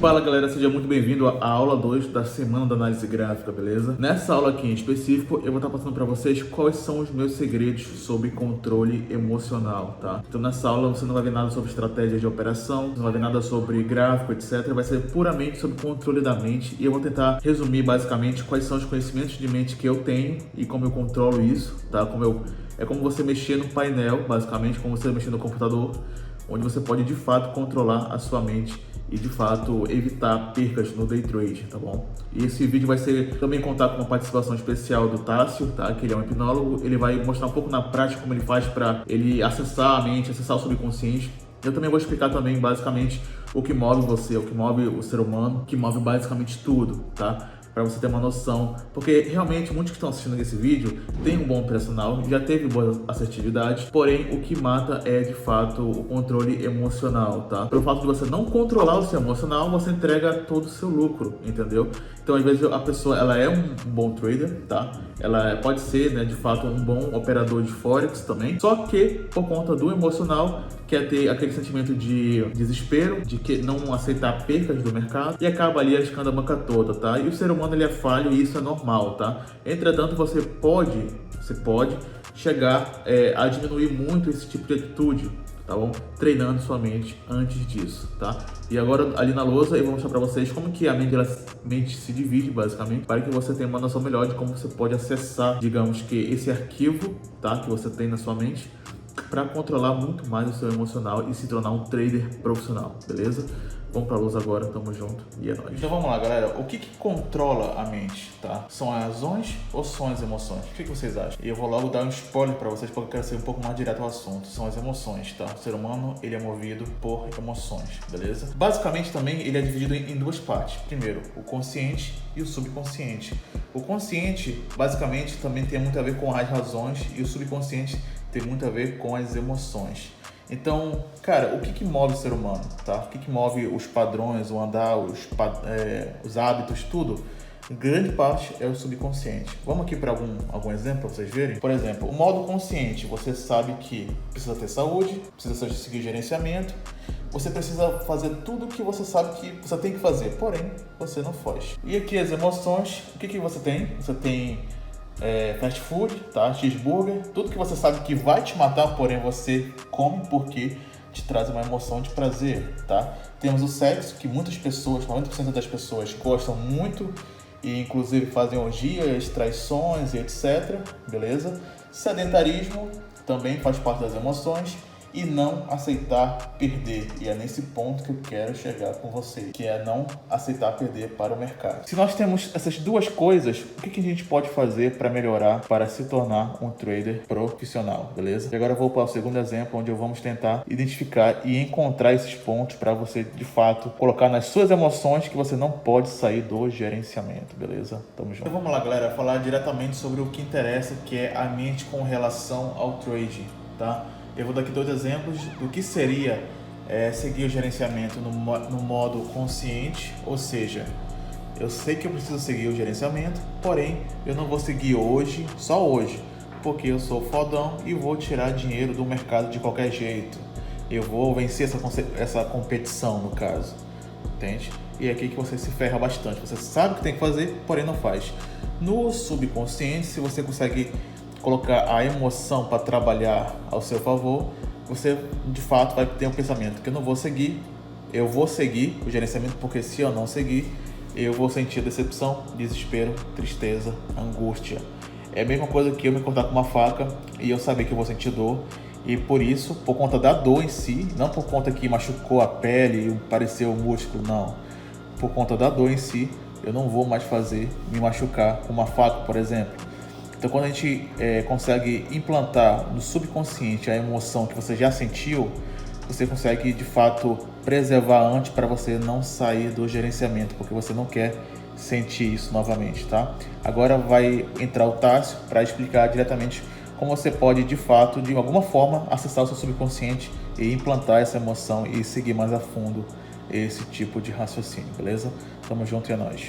Fala galera, seja muito bem-vindo à aula 2 da semana da análise gráfica, beleza? Nessa aula aqui em específico, eu vou estar passando para vocês quais são os meus segredos sobre controle emocional, tá? Então nessa aula você não vai ver nada sobre estratégia de operação, não vai ver nada sobre gráfico, etc. Vai ser puramente sobre controle da mente e eu vou tentar resumir basicamente quais são os conhecimentos de mente que eu tenho e como eu controlo isso, tá? É como você mexer no painel, basicamente, como você mexer no computador, onde você pode de fato controlar a sua mente e de fato evitar percas no day trade, tá bom? E esse vídeo vai ser também contar com uma participação especial do Tássio, tá? Que ele é um hipnólogo, ele vai mostrar um pouco na prática como ele faz para ele acessar a mente, acessar o subconsciente. Eu também vou explicar também basicamente o que move você, o que move o ser humano, o que move basicamente tudo, tá? Para você ter uma noção, porque realmente muitos que estão assistindo esse vídeo têm um bom operacional, já teve boa assertividade, porém o que mata é de fato o controle emocional, tá? Pelo fato de você não controlar o seu emocional, você entrega todo o seu lucro, entendeu? Então às vezes a pessoa, ela é um bom trader, tá? Ela pode ser, né, de fato um bom operador de Forex também, só que por conta do emocional, quer ter aquele sentimento de desespero, de que não aceitar percas do mercado e acaba ali arriscando a banca toda, tá? E o ser humano ele é falho e isso é normal, tá? Entretanto, você pode chegar a diminuir muito esse tipo de atitude, tá bom? Treinando sua mente antes disso, tá? E agora ali na lousa eu vou mostrar para vocês como que a mente se divide basicamente, para que você tenha uma noção melhor de como você pode acessar, digamos que esse arquivo, tá? Que você tem na sua mente, para controlar muito mais o seu emocional e se tornar um trader profissional, beleza? Vamos pra luz agora, tamo junto e é nóis. Então vamos lá, galera. O que controla a mente, tá? São as razões ou são as emoções? O que vocês acham? E eu vou logo dar um spoiler pra vocês, porque eu quero ser um pouco mais direto ao assunto. São as emoções, tá? O ser humano, ele é movido por emoções, beleza? Basicamente também ele é dividido em duas partes. Primeiro, o consciente e o subconsciente. O consciente, basicamente, também tem muito a ver com as razões e o subconsciente tem muito a ver com as emoções. Então, cara, o que move o ser humano, tá? O que move os padrões, o andar, os hábitos, tudo? Grande parte é o subconsciente. Vamos aqui para algum exemplo para vocês verem? Por exemplo, o modo consciente, você sabe que precisa ter saúde, precisa seguir gerenciamento, você precisa fazer tudo o que você sabe que você tem que fazer, porém, você não faz. E aqui as emoções, o que você tem? Você tem fast food, tá? Cheeseburger, tudo que você sabe que vai te matar, porém você come porque te traz uma emoção de prazer, tá? Temos o sexo, que muitas pessoas, 90% das pessoas gostam muito e inclusive fazem orgias, traições e etc, beleza? Sedentarismo também faz parte das emoções. E não aceitar perder. E é nesse ponto que eu quero chegar com você, que é não aceitar perder para o mercado. Se nós temos essas duas coisas, o que a gente pode fazer para melhorar, para se tornar um trader profissional, beleza? E agora eu vou para o segundo exemplo, onde vamos tentar identificar e encontrar esses pontos para você, de fato, colocar nas suas emoções que você não pode sair do gerenciamento, beleza? Tamo junto. Então vamos lá, galera, falar diretamente sobre o que interessa, que é a mente com relação ao trading, tá? Eu vou dar aqui 2 exemplos do que seria seguir o gerenciamento no modo consciente, ou seja, eu sei que eu preciso seguir o gerenciamento, porém eu não vou seguir hoje, só hoje, porque eu sou fodão e vou tirar dinheiro do mercado de qualquer jeito. Eu vou vencer essa competição, no caso, entende? E é aqui que você se ferra bastante. Você sabe o que tem que fazer, porém não faz. No subconsciente, se você consegue colocar a emoção para trabalhar ao seu favor, você de fato vai ter um pensamento que eu não vou seguir, eu vou seguir o gerenciamento, porque se eu não seguir, eu vou sentir decepção, desespero, tristeza, angústia. É a mesma coisa que eu me cortar com uma faca e eu saber que eu vou sentir dor, e por isso, por conta da dor em si, não por conta que machucou a pele e pareceu o músculo, não. Por conta da dor em si, eu não vou mais me machucar com uma faca, por exemplo. Então, quando a gente consegue implantar no subconsciente a emoção que você já sentiu, você consegue, de fato, preservar antes para você não sair do gerenciamento, porque você não quer sentir isso novamente, tá? Agora vai entrar o Tássio para explicar diretamente como você pode, de fato, de alguma forma, acessar o seu subconsciente e implantar essa emoção e seguir mais a fundo esse tipo de raciocínio, beleza? Tamo junto e é nóis.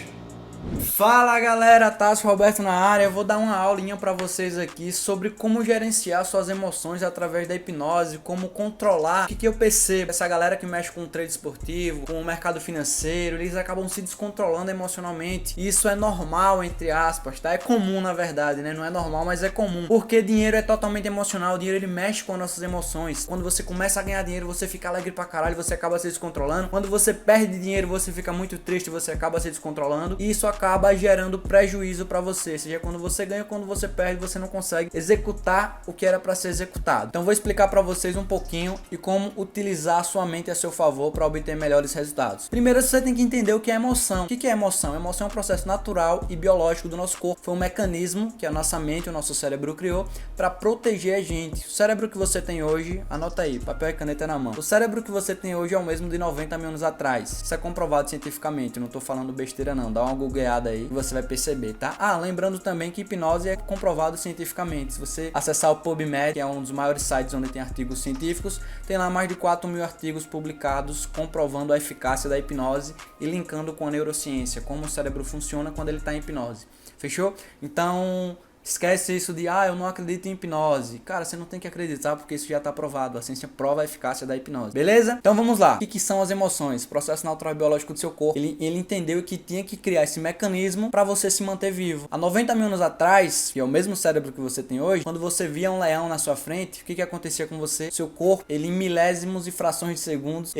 Fala galera, Tássio Roberto na área. Eu vou dar uma aulinha para vocês aqui sobre como gerenciar suas emoções através da hipnose, como controlar. O que eu percebo? Essa galera que mexe com o trade esportivo, com o mercado financeiro, eles acabam se descontrolando emocionalmente. E isso é normal, entre aspas, tá? É comum na verdade, né? Não é normal, mas é comum. Porque dinheiro é totalmente emocional, o dinheiro ele mexe com as nossas emoções. Quando você começa a ganhar dinheiro, você fica alegre pra caralho, você acaba se descontrolando. Quando você perde dinheiro, você fica muito triste, você acaba se descontrolando. E isso acaba gerando prejuízo para você, seja quando você ganha, quando você perde, você não consegue executar o que era para ser executado. Então vou explicar para vocês um pouquinho e como utilizar a sua mente a seu favor para obter melhores resultados. Primeiro você tem que entender o que é emoção. O que é emoção? Emoção é um processo natural e biológico do nosso corpo. Foi um mecanismo que a nossa mente, o nosso cérebro criou para proteger a gente. O cérebro que você tem hoje, anota aí, papel e caneta na mão. O cérebro que você tem hoje é o mesmo de 90 mil anos atrás. Isso é comprovado cientificamente, eu não tô falando besteira não, dá uma googleada aí que você vai perceber, tá? Lembrando também que hipnose é comprovado cientificamente. Se você acessar o PubMed, que é um dos maiores sites onde tem artigos científicos, tem lá mais de 4 mil artigos publicados comprovando a eficácia da hipnose e linkando com a neurociência, como o cérebro funciona quando ele está em hipnose. Fechou? Então esquece isso de, eu não acredito em hipnose. Cara, você não tem que acreditar porque isso já está provado. A ciência prova a eficácia da hipnose. Beleza? Então vamos lá. O que são as emoções? Processo natural e biológico do seu corpo. Ele entendeu que tinha que criar esse mecanismo para você se manter vivo. Há 90 mil anos atrás, que é o mesmo cérebro que você tem hoje, quando você via um leão na sua frente, o que acontecia com você? Seu corpo, ele em milésimos e frações de segundos,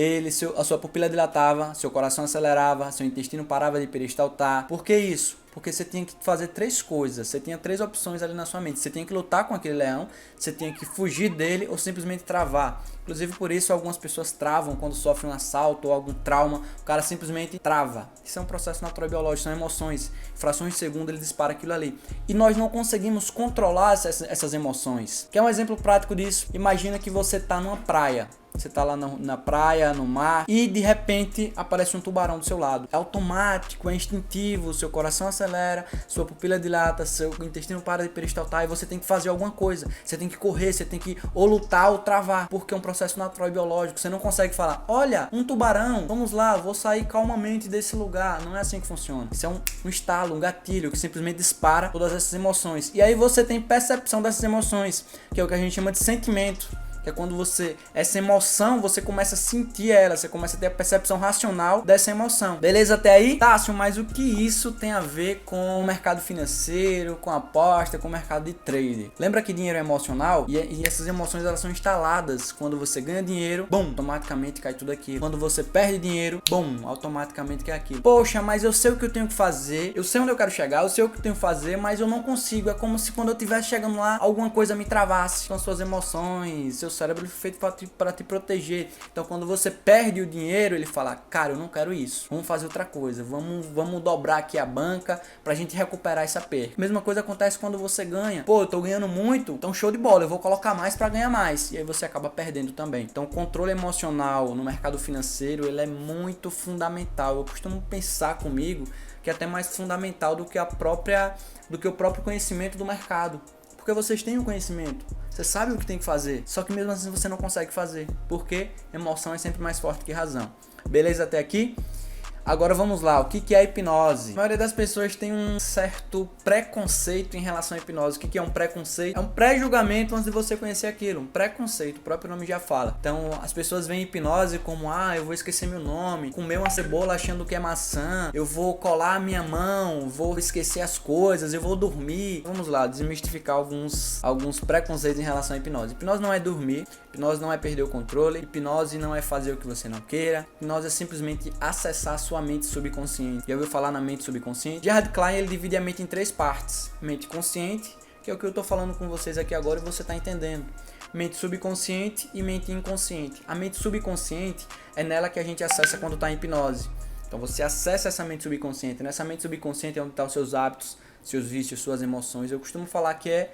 a sua pupila dilatava, seu coração acelerava, seu intestino parava de peristaltar. Por que isso? Porque você tinha que fazer 3 coisas, você tinha 3 opções ali na sua mente. Você tinha que lutar com aquele leão, você tinha que fugir dele ou simplesmente travar. Inclusive por isso algumas pessoas travam quando sofrem um assalto ou algum trauma, o cara simplesmente trava. Isso é um processo natural e biológico, são emoções. Em frações de segundo ele dispara aquilo ali. E nós não conseguimos controlar essas emoções. Quer um exemplo prático disso? Imagina que você está numa praia. Você tá lá na praia, no mar, e de repente aparece um tubarão do seu lado. É automático, é instintivo, seu coração acelera, sua pupila dilata, seu intestino para de peristaltar e você tem que fazer alguma coisa. Você tem que correr, você tem que ou lutar ou travar, porque é um processo natural e biológico. Você não consegue falar, olha, um tubarão, vamos lá, vou sair calmamente desse lugar. Não é assim que funciona. Isso é um estalo, um gatilho que simplesmente dispara todas essas emoções. E aí você tem percepção dessas emoções, que é o que a gente chama de sentimento. Que é quando essa emoção, você começa a sentir ela, você começa a ter a percepção racional dessa emoção. Beleza até aí? Tássio, mas o que isso tem a ver com o mercado financeiro, com aposta, com o mercado de trade? Lembra que dinheiro é emocional? E essas emoções elas são instaladas. Quando você ganha dinheiro, bum, automaticamente cai tudo aquilo. Quando você perde dinheiro, bum, automaticamente cai aquilo. Poxa, mas eu sei o que eu tenho que fazer, eu sei onde eu quero chegar, eu sei o que eu tenho que fazer, mas eu não consigo. É como se quando eu estivesse chegando lá, alguma coisa me travasse. São suas emoções, seus cérebro foi feito para te proteger. Então quando você perde o dinheiro, ele fala, cara, eu não quero isso, vamos fazer outra coisa, vamos dobrar aqui a banca pra gente recuperar essa perda. Mesma coisa acontece quando você ganha. Pô, eu tô ganhando muito, então show de bola, eu vou colocar mais para ganhar mais. E aí você acaba perdendo também. Então o controle emocional no mercado financeiro, ele é muito fundamental. Eu costumo pensar comigo que é até mais fundamental do que o próprio conhecimento do mercado. Porque vocês têm o conhecimento, você sabe o que tem que fazer, só que mesmo assim você não consegue fazer, porque emoção é sempre mais forte que razão. Beleza até aqui? Agora vamos lá, o que é a hipnose? A maioria das pessoas tem um certo preconceito em relação à hipnose. O que é um preconceito? É um pré-julgamento antes de você conhecer aquilo, um preconceito, o próprio nome já fala. Então as pessoas veem hipnose como, eu vou esquecer meu nome, comer uma cebola achando que é maçã, eu vou colar a minha mão, vou esquecer as coisas, eu vou dormir. Vamos lá, desmistificar alguns preconceitos em relação à hipnose. Hipnose não é dormir, hipnose não é perder o controle, hipnose não é fazer o que você não queira, hipnose é simplesmente acessar a sua mente subconsciente. Já ouviu falar na mente subconsciente? Gerard Klein, ele divide a mente em 3 partes. Mente consciente, que é o que eu tô falando com vocês aqui agora e você tá entendendo. Mente subconsciente e mente inconsciente. A mente subconsciente é nela que a gente acessa quando tá em hipnose. Então você acessa essa mente subconsciente. Nessa mente subconsciente é onde estão os seus hábitos, seus vícios, suas emoções. Eu costumo falar que é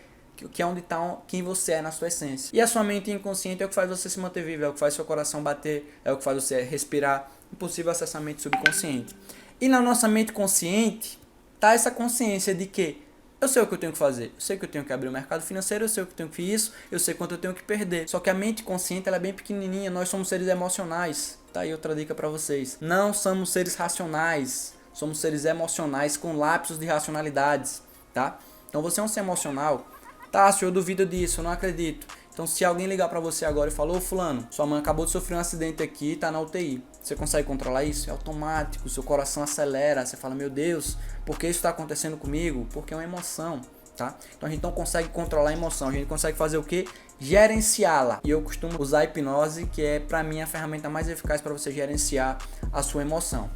onde está quem você é na sua essência. E a sua mente inconsciente é o que faz você se manter vivo, é o que faz seu coração bater, é o que faz você respirar. Impossível acessar a mente subconsciente. E na nossa mente consciente tá essa consciência de que eu sei o que eu tenho que fazer, eu sei que eu tenho que abrir o mercado financeiro, eu sei o que eu tenho que isso, eu sei quanto eu tenho que perder. Só que a mente consciente ela é bem pequenininha, nós somos seres emocionais. Tá aí outra dica para vocês. Não somos seres racionais. Somos seres emocionais com lapsos de racionalidades, tá? Então você é um ser emocional. Tássio, eu duvido disso, eu não acredito. Então se alguém ligar pra você agora e falar, ô fulano, sua mãe acabou de sofrer um acidente aqui e tá na UTI. Você consegue controlar isso? É automático, seu coração acelera, você fala, meu Deus, por que isso tá acontecendo comigo? Porque é uma emoção, tá? Então a gente não consegue controlar a emoção, a gente consegue fazer o quê? Gerenciá-la. E eu costumo usar a hipnose, que é pra mim a ferramenta mais eficaz para você gerenciar a sua emoção.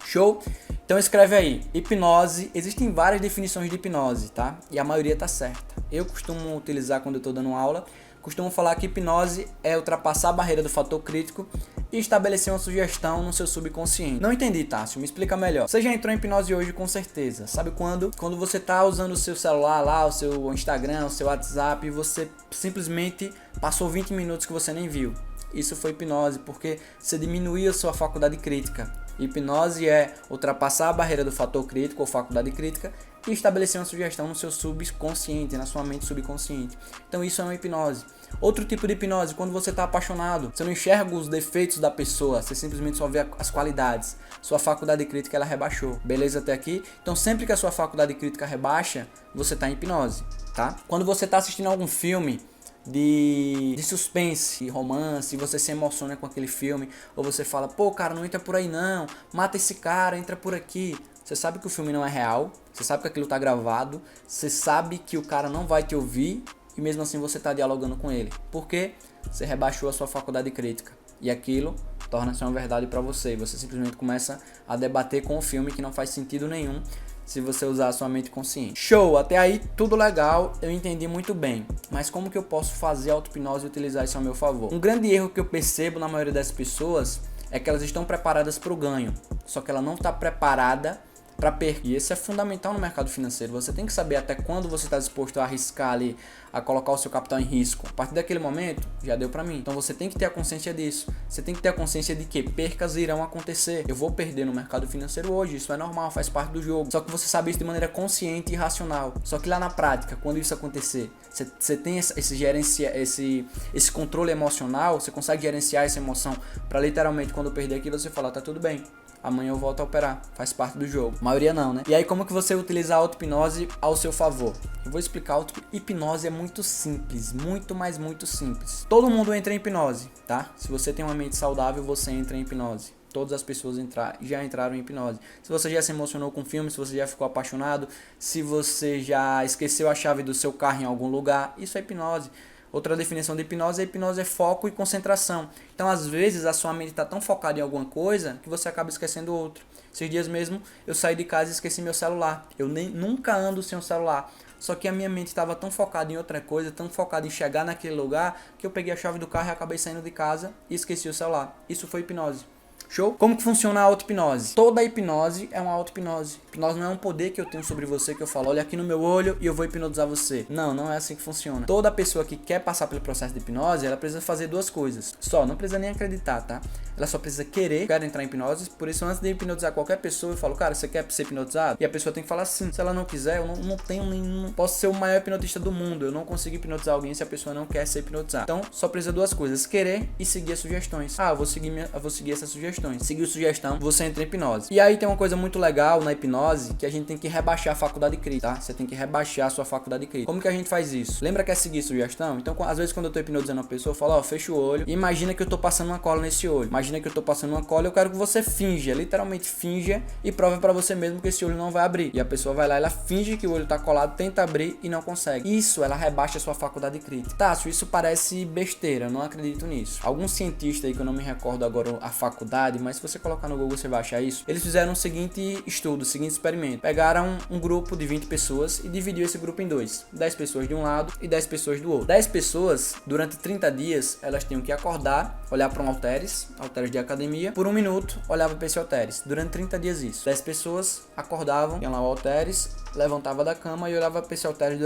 Show? Então escreve aí, hipnose, existem várias definições de hipnose, tá? E a maioria tá certa. Eu costumo utilizar quando eu tô dando aula, costumo falar que hipnose é ultrapassar a barreira do fator crítico e estabelecer uma sugestão no seu subconsciente. Não entendi, Tássio, me explica melhor. Você já entrou em hipnose hoje com certeza. Sabe quando? Quando você tá usando o seu celular lá, o seu Instagram, o seu WhatsApp e você simplesmente passou 20 minutos que você nem viu. Isso foi hipnose, porque você diminuiu a sua faculdade crítica. Hipnose é ultrapassar a barreira do fator crítico ou faculdade crítica e estabelecer uma sugestão no seu subconsciente, na sua mente subconsciente. Então isso é uma hipnose. Outro tipo de hipnose, quando você está apaixonado, você não enxerga os defeitos da pessoa, você simplesmente só vê as qualidades. Sua faculdade crítica ela rebaixou. Beleza até aqui? Então sempre que a sua faculdade crítica rebaixa, você está em hipnose, tá? Quando você está assistindo algum filme de suspense, romance, você se emociona com aquele filme, ou você fala, pô cara, não entra por aí não, mata esse cara, entra por aqui. Você sabe que o filme não é real, você sabe que aquilo tá gravado, você sabe que o cara não vai te ouvir, e mesmo assim você tá dialogando com ele. Por quê? Você rebaixou a sua faculdade crítica, e aquilo torna-se uma verdade pra você, você simplesmente começa a debater com o filme que não faz sentido nenhum, se você usar a sua mente consciente. Show! Até aí tudo legal, eu entendi muito bem. Mas como que eu posso fazer a auto-hipnose e utilizar isso a meu favor? Um grande erro que eu percebo na maioria das pessoas é que elas estão preparadas para o ganho. Só que ela não está preparada para perder. E esse é fundamental no mercado financeiro. Você tem que saber até quando você está disposto a arriscar ali, a colocar o seu capital em risco. A partir daquele momento, já deu para mim. Então você tem que ter a consciência disso. Você tem que ter a consciência de que percas irão acontecer. Eu vou perder no mercado financeiro hoje, isso é normal, faz parte do jogo. Só que você sabe isso de maneira consciente e racional. Só que lá na prática, quando isso acontecer, você tem esse controle emocional, você consegue gerenciar essa emoção para literalmente quando eu perder aquilo você falar, tá tudo bem. Amanhã eu volto a operar, faz parte do jogo. A maioria não, né? E aí como que você utiliza a auto-hipnose ao seu favor? Eu vou explicar, a auto-hipnose é muito simples, muito, mas muito simples. Todo mundo entra em hipnose, tá? Se você tem uma mente saudável, você entra em hipnose. Todas as pessoas já entraram em hipnose. Se você já se emocionou com o filme, se você já ficou apaixonado, se você já esqueceu a chave do seu carro em algum lugar, isso é hipnose. Outra definição de hipnose é foco e concentração. Então, às vezes, a sua mente está tão focada em alguma coisa que você acaba esquecendo outra. Esses dias mesmo, eu saí de casa e esqueci meu celular. Eu nunca ando sem o celular. Só que a minha mente estava tão focada em outra coisa, tão focada em chegar naquele lugar, que eu peguei a chave do carro e acabei saindo de casa e esqueci o celular. Isso foi hipnose. Show? Como que funciona a auto-hipnose? Toda hipnose é uma auto-hipnose. Hipnose não é um poder que eu tenho sobre você que eu falo, olha aqui no meu olho e eu vou hipnotizar você. Não, não é assim que funciona. Toda pessoa que quer passar pelo processo de hipnose, ela precisa fazer duas coisas. Só, não precisa nem acreditar, tá? Ela só precisa querer entrar em hipnose. Por isso, antes de hipnotizar qualquer pessoa, eu falo, cara, você quer ser hipnotizado? E a pessoa tem que falar sim. Se ela não quiser, eu não tenho nenhum... Posso ser o maior hipnotista do mundo. Eu não consigo hipnotizar alguém se a pessoa não quer ser hipnotizada. Então, só precisa duas coisas. Querer e seguir as sugestões. Ah, eu vou seguir essas sugestões. Seguir as sugestões, você entra em hipnose. E aí tem uma coisa muito legal na hipnose, que a gente tem que rebaixar a faculdade crítica, tá? Você tem que rebaixar a sua faculdade crítica. Como que a gente faz isso? Lembra que é seguir sugestão? Então, às vezes quando eu tô hipnotizando uma pessoa, eu falo, ó, fecha o olho e imagina que eu tô passando uma cola nesse olho. Imagina que eu tô passando uma cola, eu quero que você finja, literalmente finja e prove pra você mesmo que esse olho não vai abrir. E a pessoa vai lá, ela finge que o olho tá colado, tenta abrir e não consegue. Isso, ela rebaixa a sua faculdade crítica. Tássio, isso parece besteira, eu não acredito nisso. Algum cientista aí, que eu não me recordo agora a faculdade, mas se você colocar no Google você vai achar isso. Eles fizeram o seguinte estudo, o seguinte experimento. Pegaram um grupo de 20 pessoas e dividiu esse grupo em dois. 10 pessoas de um lado e 10 pessoas do outro. 10 pessoas, durante 30 dias, elas tinham que acordar, olhar para um halteres de academia, por 1 minuto, olhava para esse halteres. Durante 30 dias isso. 10 pessoas acordavam, iam lá o halteres, levantava da cama e olhava para esse halteres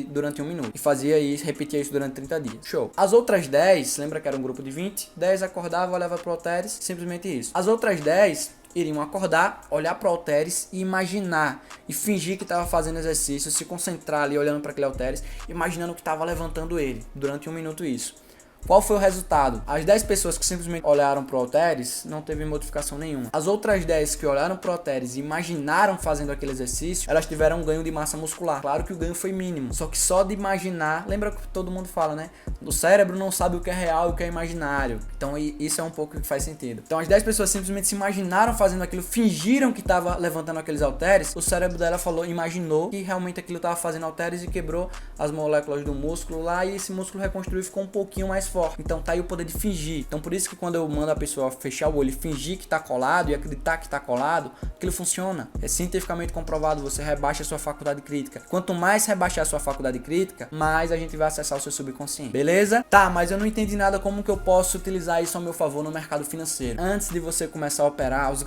durante 1 minuto. E fazia isso, repetia isso durante 30 dias. Show. As outras 10, lembra que era um grupo de 20? 10 acordavam, olhava para o halteres, simplesmente isso. As outras 10 iriam acordar, olhar para o halteres e imaginar e fingir que estava fazendo exercício, se concentrar ali olhando para aquele halteres, imaginando que estava levantando ele durante 1 minuto isso. Qual foi o resultado? As 10 pessoas que simplesmente olharam pro halteres, não teve modificação nenhuma. As outras 10 que olharam pro halteres e imaginaram fazendo aquele exercício, elas tiveram um ganho de massa muscular. Claro que o ganho foi mínimo, só que só de imaginar, lembra que todo mundo fala, né? O cérebro não sabe o que é real e o que é imaginário. Então isso é um pouco que faz sentido. Então as 10 pessoas simplesmente se imaginaram fazendo aquilo, fingiram que tava levantando aqueles halteres, o cérebro dela imaginou que realmente aquilo tava fazendo halteres e quebrou as moléculas do músculo lá, e esse músculo reconstruiu e ficou um pouquinho mais forte. Então tá aí o poder de fingir. Então por isso que quando eu mando a pessoa fechar o olho e fingir que tá colado e acreditar que tá colado, aquilo funciona. É cientificamente comprovado, você rebaixa a sua faculdade crítica. Quanto mais rebaixar a sua faculdade crítica, mais a gente vai acessar o seu subconsciente. Beleza? Tá, mas eu não entendi nada como que eu posso utilizar isso ao meu favor no mercado financeiro. Antes de você começar a operar, os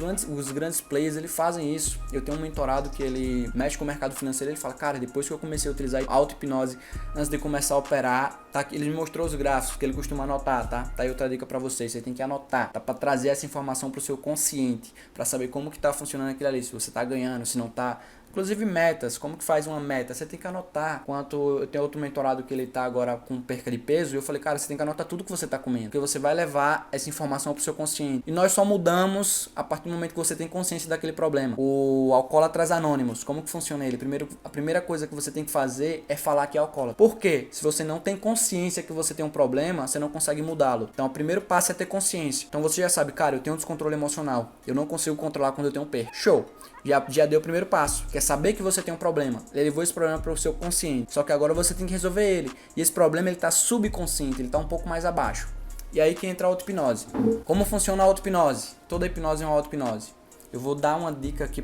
grandes players, eles fazem isso. Eu tenho um mentorado que ele mexe com o mercado financeiro, ele fala, cara, depois que eu comecei a utilizar auto-hipnose, antes de começar a operar, tá, ele me mostrou os gráficos que ele costuma anotar, tá? Tá aí outra dica pra vocês, você tem que anotar, tá? Pra trazer essa informação pro seu consciente, pra saber como que tá funcionando aquilo ali, se você tá ganhando, se não tá. Inclusive metas, como que faz uma meta? Você tem que anotar. Quanto eu tenho outro mentorado que ele tá agora com perca de peso, e eu falei, cara, você tem que anotar tudo que você tá comendo, porque você vai levar essa informação pro seu consciente. E nós só mudamos a partir do momento que você tem consciência daquele problema. O Alcoólatras Anônimos, como que funciona ele? A primeira coisa que você tem que fazer é falar que é alcoólatra. Por quê? Se você não tem consciência que você tem um problema, você não consegue mudá-lo. Então o primeiro passo é ter consciência. Então você já sabe, cara, eu tenho um descontrole emocional, eu não consigo controlar quando eu tenho perca. Show! Já deu o primeiro passo, que é saber que você tem um problema. Ele levou esse problema para o seu consciente, só que agora você tem que resolver ele. E esse problema ele tá subconsciente, ele tá um pouco mais abaixo. E aí que entra a auto-hipnose. Como funciona a auto-hipnose? Toda hipnose é uma auto-hipnose. Eu vou dar uma dica aqui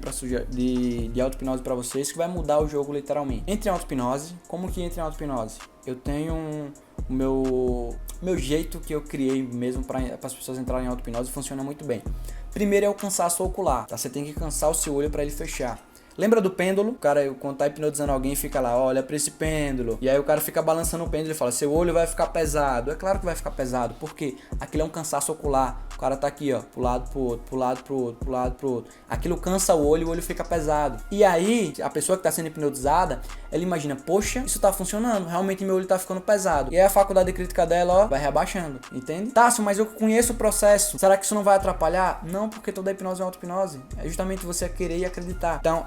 de auto-hipnose para vocês que vai mudar o jogo literalmente. Entre em auto-hipnose. Como que entra em auto-hipnose? Eu tenho o meu jeito que eu criei mesmo para as pessoas entrarem em auto-hipnose, funciona muito bem. Primeiro é o cansaço ocular, tá? Você tem que cansar o seu olho para ele fechar. Lembra do pêndulo? O cara, quando tá hipnotizando alguém, fica lá, olha pra esse pêndulo. E aí o cara fica balançando o pêndulo e fala, seu olho vai ficar pesado. É claro que vai ficar pesado, porque aquilo é um cansaço ocular. O cara tá aqui, ó, pro lado, pro outro, pro lado, pro outro, pro lado, pro outro. Aquilo cansa o olho fica pesado. E aí, a pessoa que tá sendo hipnotizada, ela imagina, poxa, isso tá funcionando, realmente meu olho tá ficando pesado. E aí a faculdade crítica dela, ó, vai rebaixando, entende? Tássio, mas eu conheço o processo, será que isso não vai atrapalhar? Não, porque toda hipnose é auto-hipnose. É justamente você querer e acreditar. Então,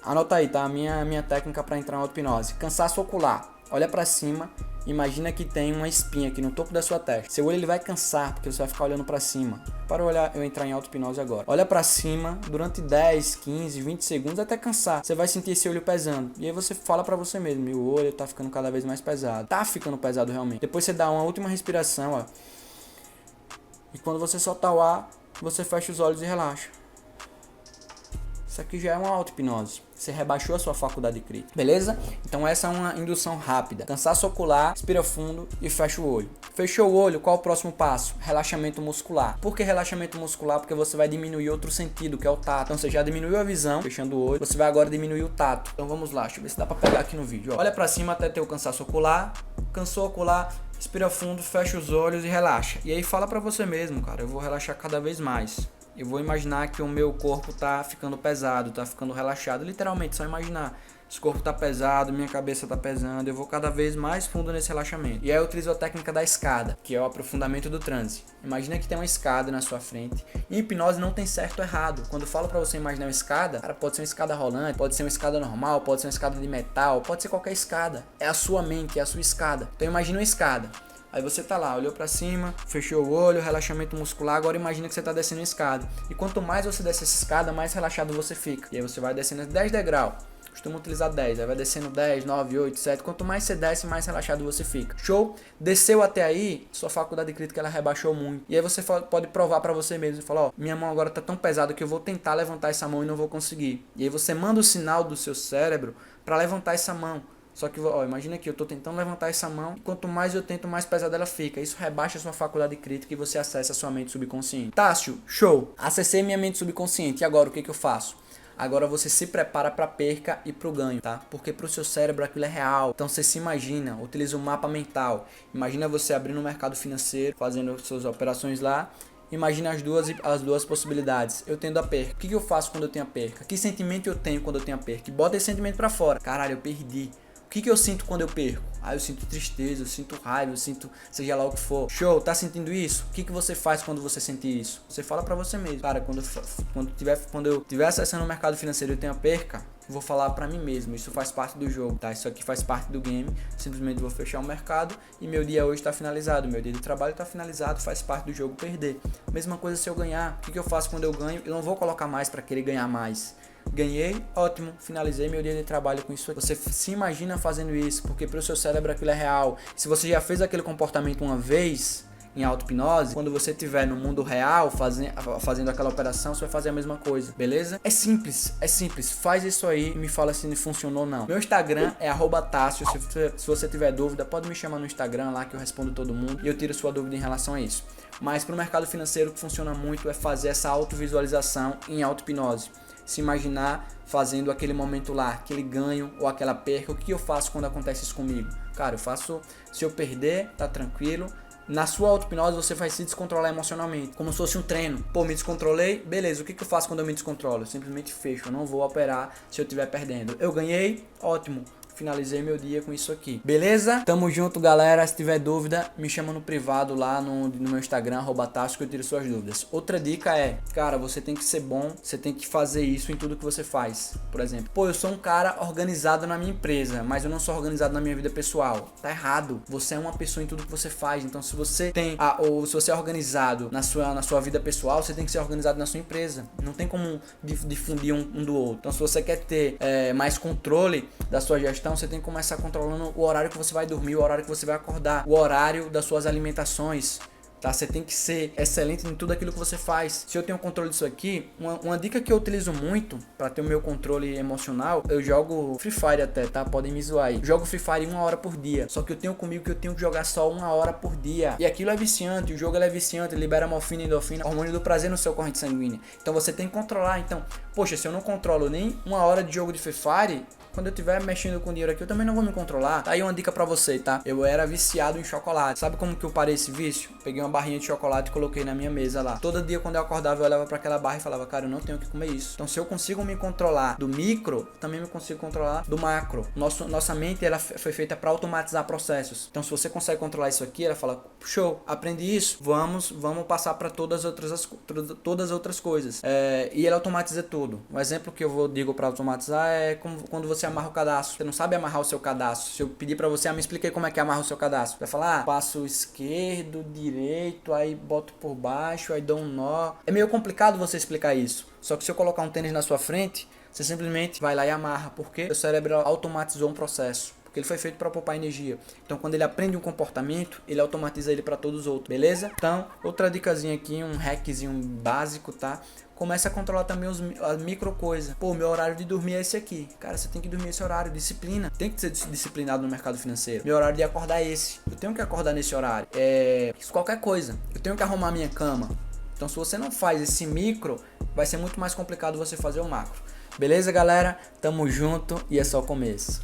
anota aí, tá? A minha técnica para entrar em auto-hipnose. Cansaço ocular. Olha pra cima, imagina que tem uma espinha aqui no topo da sua testa. Seu olho ele vai cansar, porque você vai ficar olhando pra cima. Para eu entrar em auto-hipnose agora. Olha pra cima durante 10, 15, 20 segundos até cansar. Você vai sentir esse olho pesando. E aí você fala pra você mesmo, meu olho tá ficando cada vez mais pesado. Tá ficando pesado realmente. Depois você dá uma última respiração, ó. E quando você soltar o ar, você fecha os olhos e relaxa. Isso aqui já é uma auto-hipnose. Você rebaixou a sua faculdade crítica. Beleza? Então essa é uma indução rápida. Cansaço ocular, respira fundo e fecha o olho. Fechou o olho, qual o próximo passo? Relaxamento muscular. Por que relaxamento muscular? Porque você vai diminuir outro sentido, que é o tato. Então você já diminuiu a visão, fechando o olho. Você vai agora diminuir o tato. Então vamos lá, deixa eu ver se dá pra pegar aqui no vídeo. Ó. Olha pra cima até ter o cansaço ocular. Cansou ocular, respira fundo, fecha os olhos e relaxa. E aí fala pra você mesmo, cara, eu vou relaxar cada vez mais. Eu vou imaginar que o meu corpo tá ficando pesado, tá ficando relaxado. Literalmente, só imaginar. Esse corpo tá pesado, minha cabeça tá pesando. Eu vou cada vez mais fundo nesse relaxamento. E aí eu utilizo a técnica da escada, que é o aprofundamento do transe. Imagina que tem uma escada na sua frente. Em hipnose não tem certo ou errado. Quando eu falo pra você imaginar uma escada, cara, pode ser uma escada rolante, pode ser uma escada normal, pode ser uma escada de metal, pode ser qualquer escada. É a sua mente, é a sua escada. Então imagina uma escada. Aí você tá lá, olhou pra cima, fechou o olho, relaxamento muscular, agora imagina que você tá descendo a escada. E quanto mais você desce essa escada, mais relaxado você fica. E aí você vai descendo 10 degraus. Costumo utilizar 10, aí vai descendo 10, 9, 8, 7. Quanto mais você desce, mais relaxado você fica. Show? Desceu até aí, sua faculdade crítica ela rebaixou muito. E aí você pode provar pra você mesmo. Você fala, ó, minha mão agora tá tão pesada que eu vou tentar levantar essa mão e não vou conseguir. E aí você manda o sinal do seu cérebro pra levantar essa mão. Só que, ó, imagina que eu tô tentando levantar essa mão, e quanto mais eu tento, mais pesada ela fica. Isso rebaixa a sua faculdade crítica e você acessa a sua mente subconsciente. Tássio, show! Acessei minha mente subconsciente. E agora, o que eu faço? Agora você se prepara para perca e para o ganho, tá? Porque para o seu cérebro aquilo é real. Então você se imagina, utiliza um mapa mental. Imagina você abrindo um mercado financeiro, fazendo suas operações lá. Imagina as duas possibilidades. Eu tendo a perca. O que eu faço quando eu tenho a perca? Que sentimento eu tenho quando eu tenho a perca? E bota esse sentimento para fora. Caralho, eu perdi. O que eu sinto quando eu perco? eu sinto tristeza, eu sinto raiva, eu sinto seja lá o que for. Show, tá sentindo isso? O que você faz quando você sente isso? Você fala pra você mesmo. Cara, quando eu tiver acessando o mercado financeiro e eu tenho a perca, vou falar pra mim mesmo, isso faz parte do jogo, tá? Isso aqui faz parte do game, simplesmente vou fechar o mercado e meu dia hoje tá finalizado, meu dia de trabalho tá finalizado, faz parte do jogo perder. Mesma coisa se eu ganhar, o que eu faço quando eu ganho? Eu não vou colocar mais pra querer ganhar mais. Ganhei, ótimo, finalizei meu dia de trabalho com isso aqui. Você se imagina fazendo isso, porque pro seu cérebro aquilo é real. Se você já fez aquele comportamento uma vez em auto-hipnose, quando você estiver no mundo real fazendo aquela operação, você vai fazer a mesma coisa, beleza? É simples, faz isso aí e me fala se funcionou ou não. Meu Instagram é @Tássio, se você tiver dúvida, pode me chamar no Instagram lá que eu respondo todo mundo e eu tiro sua dúvida em relação a isso. Mas pro mercado financeiro o que funciona muito é fazer essa autovisualização em auto-hipnose. Se imaginar fazendo aquele momento lá, aquele ganho ou aquela perca. O que eu faço quando acontece isso comigo? Cara, eu faço, se eu perder, tá tranquilo. Na sua auto-hipnose você vai se descontrolar emocionalmente, como se fosse um treino. Pô, me descontrolei, beleza, o que eu faço quando eu me descontrolo? Eu simplesmente fecho, eu não vou operar se eu estiver perdendo. Eu ganhei, ótimo. Finalizei meu dia com isso aqui. Beleza? Tamo junto, galera. Se tiver dúvida, me chama no privado lá no meu Instagram, @Tássio, que eu tiro suas dúvidas. Outra dica é, cara, você tem que ser bom, você tem que fazer isso em tudo que você faz. Por exemplo, pô, eu sou um cara organizado na minha empresa, mas eu não sou organizado na minha vida pessoal. Tá errado. Você é uma pessoa em tudo que você faz. Então, se você tem, ou se você é organizado na sua vida pessoal, você tem que ser organizado na sua empresa. Não tem como difundir um do outro. Então, se você quer ter mais controle da sua gestão, você tem que começar controlando o horário que você vai dormir, o horário que você vai acordar, o horário das suas alimentações, tá? Você tem que ser excelente em tudo aquilo que você faz. Se eu tenho controle disso aqui, uma dica que eu utilizo muito para ter o meu controle emocional, eu jogo Free Fire até, tá? Podem me zoar aí. Jogo Free Fire 1 hora por dia, só que eu tenho comigo que eu tenho que jogar só 1 hora por dia. E aquilo é viciante, o jogo é viciante, libera morfina e endorfina, hormônio do prazer no seu corrente sanguínea. Então você tem que controlar. Então, poxa, se eu não controlo nem 1 hora de jogo de Free Fire, quando eu estiver mexendo com dinheiro aqui, eu também não vou me controlar. Tá aí uma dica pra você, tá? Eu era viciado em chocolate. Sabe como que eu parei esse vício? Peguei uma barrinha de chocolate e coloquei na minha mesa lá. Todo dia quando eu acordava, eu olhava pra aquela barra e falava, cara, eu não tenho que comer isso. Então se eu consigo me controlar do micro, também me consigo controlar do macro. Nossa mente, ela foi feita pra automatizar processos. Então se você consegue controlar isso aqui, ela fala, show, aprendi isso, vamos passar pra todas as outras coisas. E ela automatiza tudo. Um exemplo que eu digo pra automatizar é como quando você amarra o cadastro. Você não sabe amarrar o seu cadastro. Se eu pedir pra você, me explique aí como é que amarra o seu cadastro. Vai falar, passo esquerdo, direito, aí boto por baixo, aí dou um nó. É meio complicado você explicar isso. Só que se eu colocar um tênis na sua frente, você simplesmente vai lá e amarra, porque o cérebro automatizou um processo. Porque ele foi feito para poupar energia. Então, quando ele aprende um comportamento, ele automatiza ele para todos os outros, beleza? Então, outra dicasinha aqui, um hackzinho básico, tá? Começa a controlar também as micro coisas. Pô, meu horário de dormir é esse aqui. Cara, você tem que dormir esse horário. Disciplina. Tem que ser disciplinado no mercado financeiro. Meu horário de acordar é esse. Eu tenho que acordar nesse horário. Qualquer coisa. Eu tenho que arrumar minha cama. Então, se você não faz esse micro, vai ser muito mais complicado você fazer o macro. Beleza, galera? Tamo junto e é só o começo.